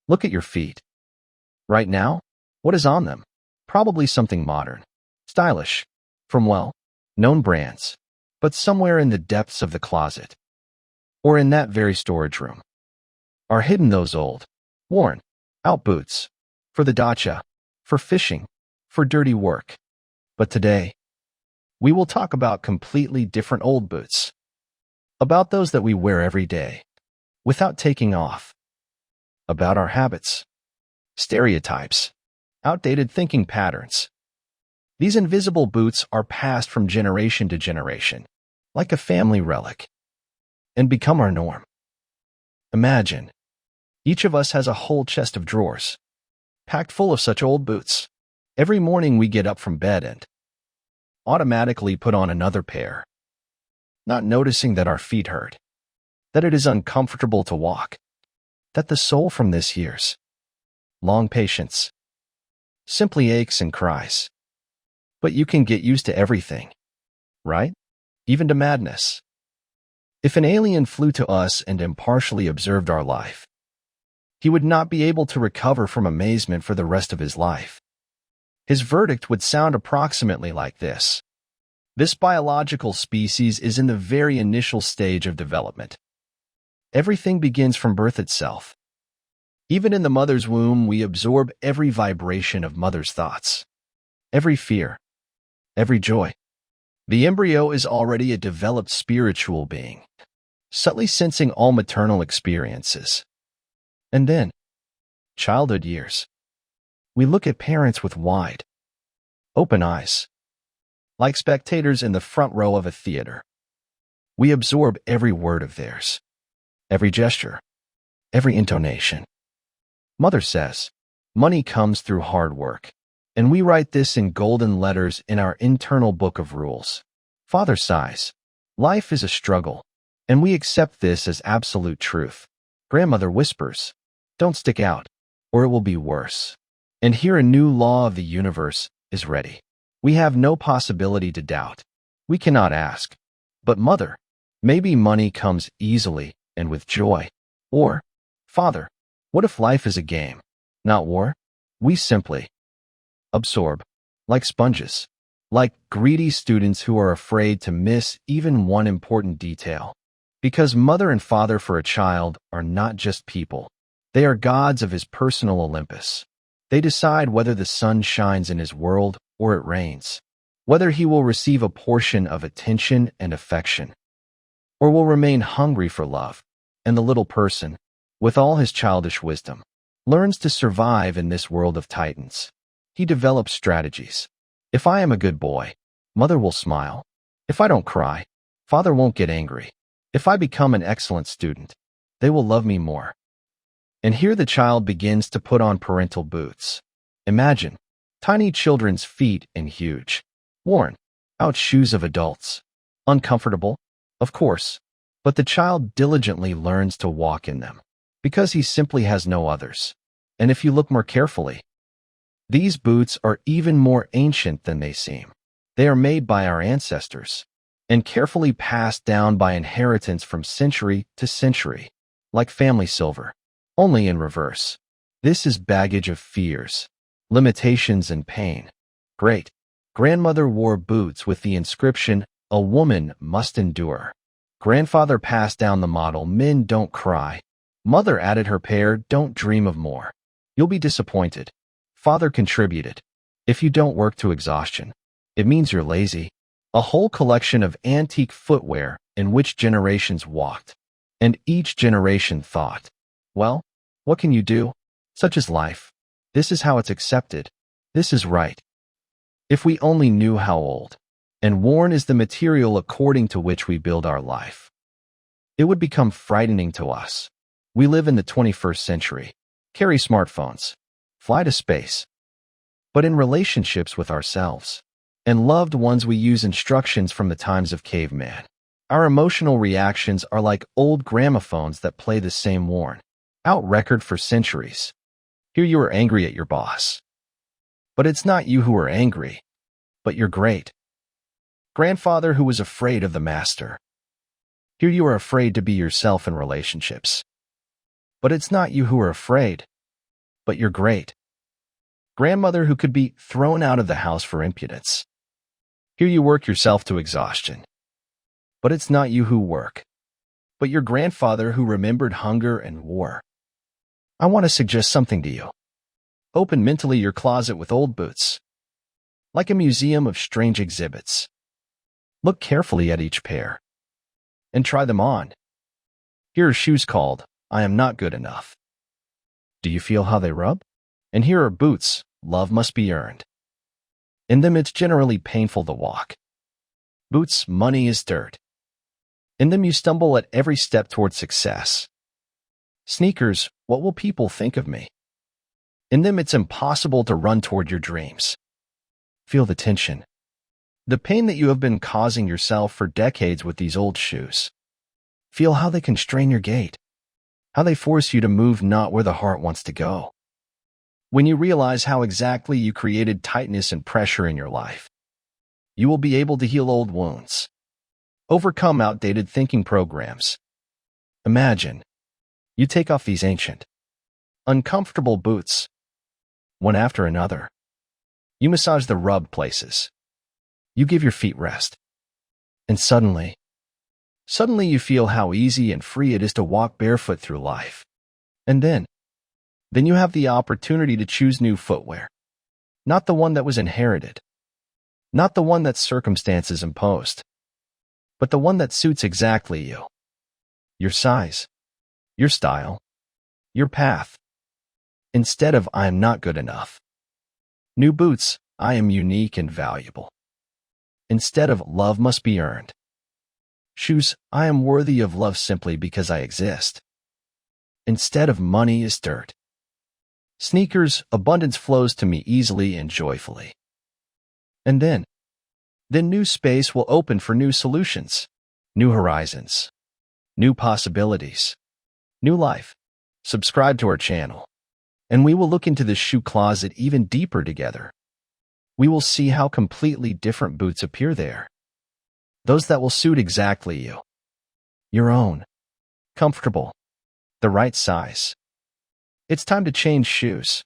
Look at your feet. Right now, what is on them? Probably something modern, stylish, from known brands, but somewhere in the depths of the closet, or in that very storage room, are hidden those old, worn out boots, for the dacha, for fishing, for dirty work. But today, we will talk about completely different old boots, about those that we wear every day, without taking off, about our habits, stereotypes, outdated thinking patterns. These invisible boots are passed from generation to generation, like a family relic, and become our norm. Imagine, each of us has a whole chest of drawers, packed full of such old boots. Every morning we get up from bed and automatically put on another pair, not noticing that our feet hurt, that it is uncomfortable to walk, that the sole from this year's long patience simply aches and cries. But you can get used to everything, right? Even to madness. If an alien flew to us and impartially observed our life, he would not be able to recover from amazement for the rest of his life. His verdict would sound approximately like this. This biological species is in the very initial stage of development. Everything begins from birth itself. Even in the mother's womb, we absorb every vibration of mother's thoughts, every fear, every joy. The embryo is already a developed spiritual being, subtly sensing all maternal experiences. And then, childhood years. We look at parents with wide, open eyes, like spectators in the front row of a theater. We absorb every word of theirs, every gesture, every intonation. Mother says, money comes through hard work, and we write this in golden letters in our internal book of rules. Father sighs, life is a struggle, and we accept this as absolute truth. Grandmother whispers, don't stick out, or it will be worse. And here a new law of the universe is ready. We have no possibility to doubt. We cannot ask, but mother, maybe money comes easily and with joy. Or, father, what if life is a game, not war? We simply absorb, like sponges, like greedy students who are afraid to miss even one important detail. Because mother and father for a child are not just people. They are gods of his personal Olympus. They decide whether the sun shines in his world or it rains, whether he will receive a portion of attention and affection, or will remain hungry for love. And the little person, with all his childish wisdom, learns to survive in this world of titans. He develops strategies. If I am a good boy, mother will smile. If I don't cry, father won't get angry. If I become an excellent student, they will love me more. And here the child begins to put on parental boots. Imagine tiny children's feet in huge, worn out shoes of adults. Uncomfortable, of course, but the child diligently learns to walk in them, because he simply has no others. And if you look more carefully, these boots are even more ancient than they seem. They are made by our ancestors, and carefully passed down by inheritance from century to century, like family silver, only in reverse. This is baggage of fears, limitations, and pain. Great grandmother wore boots with the inscription, "A woman must endure." Grandfather passed down the model, "Men don't cry." Mother added her pair, "Don't dream of more. You'll be disappointed." Father contributed, "If you don't work to exhaustion, it means you're lazy." A whole collection of antique footwear in which generations walked, and each generation thought, well, what can you do? Such is life. This is how it's accepted. This is right. If we only knew how old and worn is the material according to which we build our life, it would become frightening to us. We live in the 21st century, carry smartphones, fly to space, but in relationships with ourselves and loved ones, we use instructions from the times of caveman. Our emotional reactions are like old gramophones that play the same worn-out record for centuries. Here you are angry at your boss. But it's not you who are angry, but your great grandfather who was afraid of the master. Here you are afraid to be yourself in relationships. But it's not you who are afraid, but you're great. Grandmother who could be thrown out of the house for impudence. Here you work yourself to exhaustion. But it's not you who work, but your grandfather who remembered hunger and war. I want to suggest something to you. Open mentally your closet with old boots, like a museum of strange exhibits. Look carefully at each pair and try them on. Here are shoes called, I Am Not Good Enough. Do you feel how they rub? And here are boots, Love Must Be Earned. In them it's generally painful to walk. Boots, Money is Dirt. In them you stumble at every step toward success. Sneakers, What Will People Think of Me? In them it's impossible to run toward your dreams. Feel the tension, the pain that you have been causing yourself for decades with these old shoes. Feel how they constrain your gait, how they force you to move not where the heart wants to go. When you realize how exactly you created tightness and pressure in your life, you will be able to heal old wounds, overcome outdated thinking programs. Imagine you take off these ancient, uncomfortable boots, one after another. You massage the rubbed places. You give your feet rest. And suddenly you feel how easy and free it is to walk barefoot through life. And then you have the opportunity to choose new footwear. Not the one that was inherited. Not the one that circumstances imposed. But the one that suits exactly you. Your size. Your style. Your path. Instead of I am not good enough. New boots, I am unique and valuable. Instead of love must be earned. Shoes, I am worthy of love simply because I exist. Instead of money is dirt. Sneakers, abundance flows to me easily and joyfully. And then new space will open for new solutions, new horizons, new possibilities, new life. Subscribe to our channel, and we will look into the shoe closet even deeper together. We will see how completely different boots appear there. Those that will suit exactly you. Your own. Comfortable. The right size. It's time to change shoes.